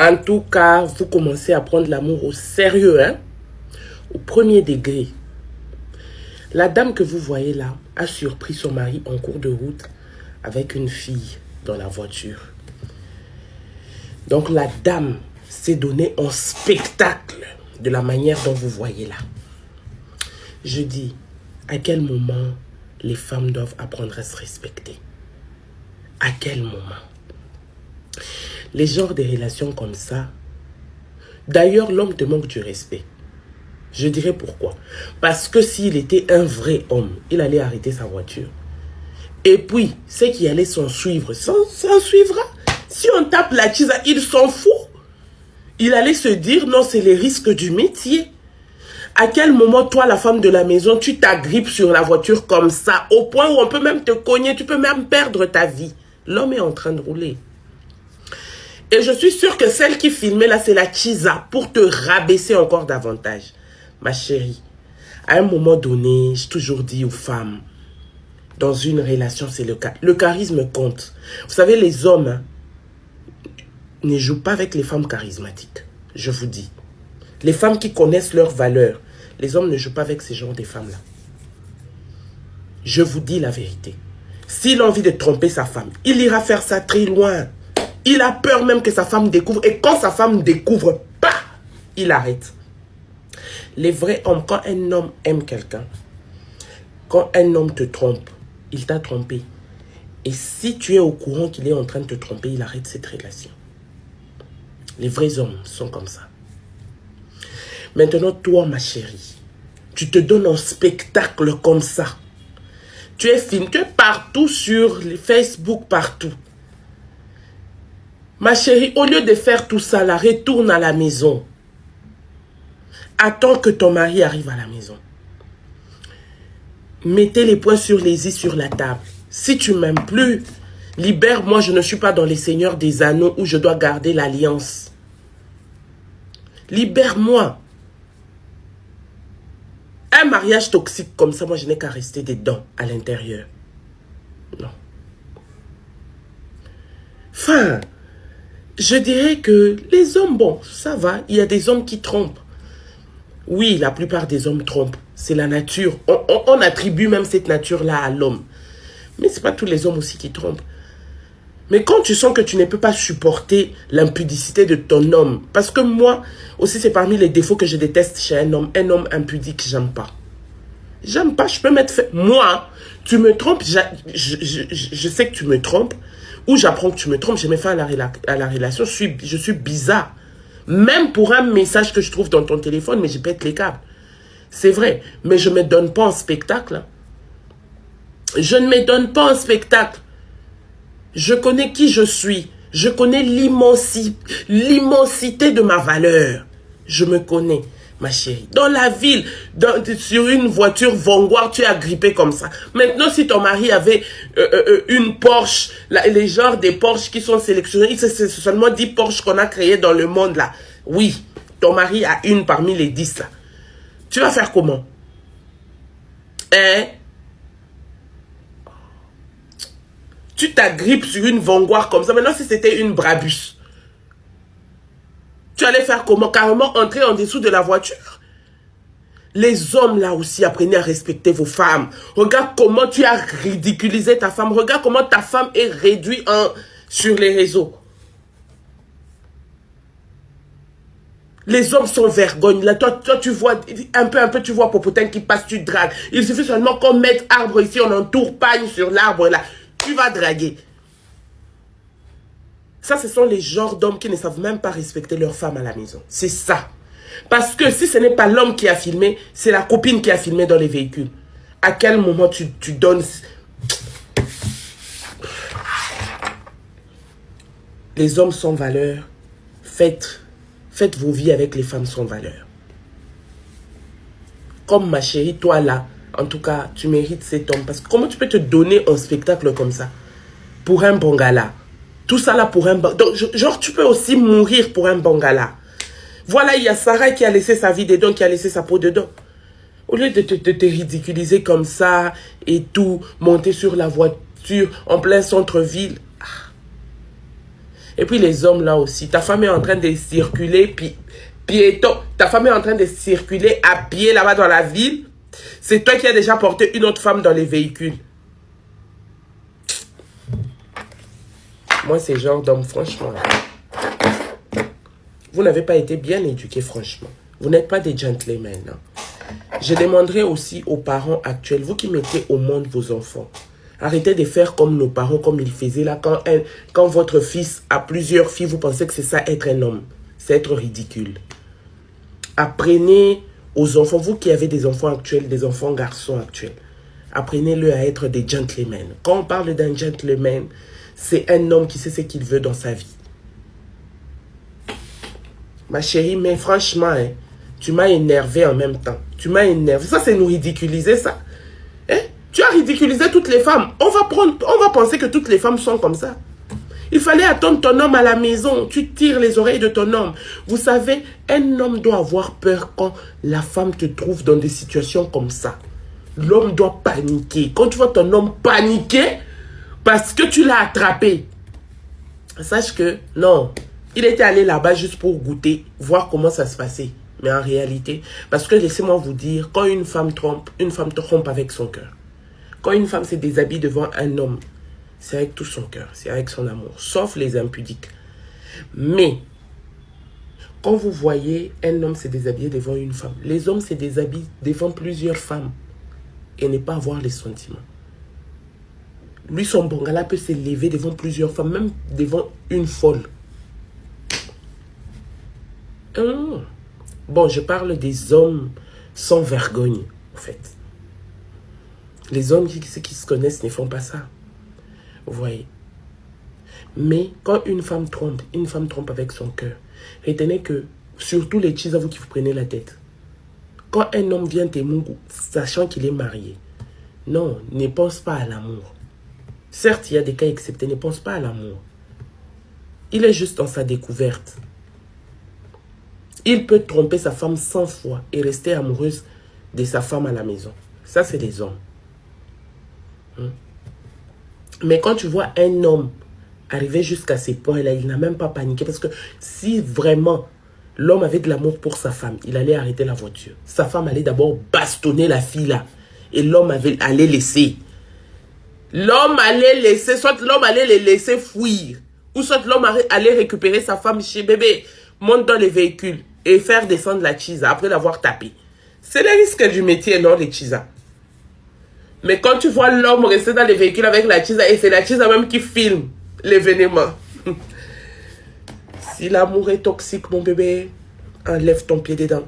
En tout cas, vous commencez à prendre l'amour au sérieux, hein? Au premier degré. La dame que vous voyez là a surpris son mari en cours de route avec une fille dans la voiture. Donc la dame s'est donnée en spectacle de la manière dont vous voyez là. Je dis, à quel moment les femmes doivent apprendre à se respecter? À quel moment? Les genres de relations comme ça, d'ailleurs l'homme te manque du respect. Je dirais pourquoi. Parce que s'il était un vrai homme, il allait arrêter sa voiture. Et puis, ceux qui allaient s'en suivre, s'en suivra. Si on tape la tisa, il s'en fout. Il allait se dire, non, c'est les risques du métier. À quel moment, toi, la femme de la maison, tu t'agrippes sur la voiture comme ça, au point où on peut même te cogner, tu peux même perdre ta vie. L'homme est en train de rouler. Et je suis sûre que celle qui filmait là, c'est la tisa pour te rabaisser encore davantage. Ma chérie, à un moment donné, j'ai toujours dit aux femmes, dans une relation, c'est le charisme compte. Vous savez, les hommes hein, ne jouent pas avec les femmes charismatiques. Je vous dis. Les femmes qui connaissent leurs valeurs, les hommes ne jouent pas avec ces genres de femmes-là. Je vous dis la vérité. S'il a envie de tromper sa femme, il ira faire ça très loin. Il a peur même que sa femme découvre. Et quand sa femme découvre, bah, il arrête. Les vrais hommes, quand un homme aime quelqu'un, quand un homme te trompe, il t'a trompé. Et si tu es au courant qu'il est en train de te tromper, il arrête cette relation. Les vrais hommes sont comme ça. Maintenant, toi, ma chérie, tu te donnes un spectacle comme ça. Tu es filmé, tu es partout sur les Facebook, partout. Ma chérie, au lieu de faire tout ça, là, retourne à la maison. Attends que ton mari arrive à la maison. Mettez les poings sur les i sur la table. Si tu m'aimes plus, libère-moi, je ne suis pas dans les seigneurs des anneaux où je dois garder l'alliance. Libère-moi. Un mariage toxique comme ça, moi je n'ai qu'à rester dedans, à l'intérieur. Non. Enfin, je dirais que les hommes, bon, ça va, il y a des hommes qui trompent. Oui, la plupart des hommes trompent. C'est la nature. On attribue même cette nature-là à l'homme. Mais ce n'est pas tous les hommes aussi qui trompent. Mais quand tu sens que tu ne peux pas supporter l'impudicité de ton homme, parce que moi, aussi c'est parmi les défauts que je déteste chez un homme impudique, j'aime pas. J'aime pas, je peux mettre... Moi, tu me trompes, je sais que tu me trompes, ou j'apprends que tu me trompes, je mets fin à la relation, je suis bizarre. Même pour un message que je trouve dans ton téléphone, mais je pète les câbles. C'est vrai, mais je ne me donne pas en spectacle. Je ne me donne pas en spectacle. Je connais qui je suis. Je connais l'immensité de ma valeur. Je me connais, ma chérie. Dans la ville, sur une voiture Vanguard, tu es agrippé comme ça. Maintenant, si ton mari avait une Porsche, les genres des Porsche qui sont sélectionnés, c'est seulement 10 Porsche qu'on a créés dans le monde là. Oui, ton mari a une parmi les 10 là. Tu vas faire comment? Hein? Tu t'agrippes sur une Vanguard comme ça. Maintenant, si c'était une Brabus, tu allais faire comment? Carrément entrer en dessous de la voiture? Les hommes, là aussi, apprenez à respecter vos femmes. Regarde comment tu as ridiculisé ta femme. Regarde comment ta femme est réduite sur les réseaux. Les hommes sont vergogne. Là, toi, tu vois, un peu, tu vois Popotin qui passe, tu dragues. Il suffit seulement qu'on mette arbre ici, on entoure pagne sur l'arbre, là. Tu vas draguer. Ça, ce sont les genres d'hommes qui ne savent même pas respecter leur femme à la maison. C'est ça. Parce que si ce n'est pas l'homme qui a filmé, c'est la copine qui a filmé dans les véhicules. À quel moment tu donnes... Les hommes sans valeur, faites vos vies avec les femmes sans valeur. Comme ma chérie, toi là, en tout cas, tu mérites cet homme. Parce que comment tu peux te donner un spectacle comme ça? Pour un bon gala. Tout ça là pour un bon... Donc, genre, tu peux aussi mourir pour un bon gala. Voilà, il y a Sarah qui a laissé sa vie dedans, qui a laissé sa peau dedans. Au lieu de te ridiculiser comme ça et tout, monter sur la voiture en plein centre-ville. Et puis les hommes là aussi, ta femme est en train de circuler, puis piéton, ta femme est en train de circuler à pied là-bas dans la ville. C'est toi qui as déjà porté une autre femme dans les véhicules. Moi, c'est genre d'homme, franchement. Vous n'avez pas été bien éduqués, franchement. Vous n'êtes pas des gentlemen. Hein. Je demanderai aussi aux parents actuels, vous qui mettez au monde vos enfants, arrêtez de faire comme nos parents, comme ils faisaient là. Quand votre fils a plusieurs filles, vous pensez que c'est ça être un homme. C'est être ridicule. Apprenez aux enfants, vous qui avez des enfants actuels, des enfants garçons actuels, apprenez-le à être des gentlemen. Quand on parle d'un gentleman, c'est un homme qui sait ce qu'il veut dans sa vie. Ma chérie, mais franchement, hein, tu m'as énervé en même temps. Tu m'as énervé. Ça, c'est nous ridiculiser, ça. Hein? Tu as ridiculisé toutes les femmes. On va penser que toutes les femmes sont comme ça. Il fallait attendre ton homme à la maison. Tu tires les oreilles de ton homme. Vous savez, un homme doit avoir peur quand la femme te trouve dans des situations comme ça. L'homme doit paniquer. Quand tu vois ton homme paniquer parce que tu l'as attrapé, sache que non, il était allé là-bas juste pour goûter, voir comment ça se passait. Mais en réalité, parce que laissez-moi vous dire, quand une femme trompe avec son cœur. Quand une femme se déshabille devant un homme, c'est avec tout son cœur, c'est avec son amour, sauf les impudiques. Mais, quand vous voyez un homme se déshabiller devant une femme, les hommes se déshabillent devant plusieurs femmes et ne pas avoir les sentiments. Lui, son bongala peut s'élever devant plusieurs femmes, même devant une folle. Bon, je parle des hommes sans vergogne, en fait. Les hommes qui se connaissent ne font pas ça. Vous voyez. Mais quand une femme trompe avec son cœur, retenez que, surtout les chis à vous qui vous prenez la tête, quand un homme vient témoigner, sachant qu'il est marié, non, ne pense pas à l'amour. Certes, il y a des cas exceptés, ne pense pas à l'amour. Il est juste dans sa découverte. Il peut tromper sa femme 100 fois et rester amoureuse de sa femme à la maison. Ça, c'est des hommes. Mais quand tu vois un homme arriver jusqu'à ces points-là, il n'a même pas paniqué. Parce que si vraiment l'homme avait de l'amour pour sa femme, il allait arrêter la voiture. Sa femme allait d'abord bastonner la fille là. Et l'homme allait laisser. L'homme allait laisser, soit l'homme allait les laisser fuir. Ou soit l'homme allait récupérer sa femme chez bébé, monte dans les véhicules et faire descendre la chisa après l'avoir tapé. C'est le risque du métier, non, les chisas. Mais quand tu vois l'homme rester dans les véhicules avec la chisa, et c'est la chisa même qui filme l'événement. Si l'amour est toxique, mon bébé, enlève ton pied dedans.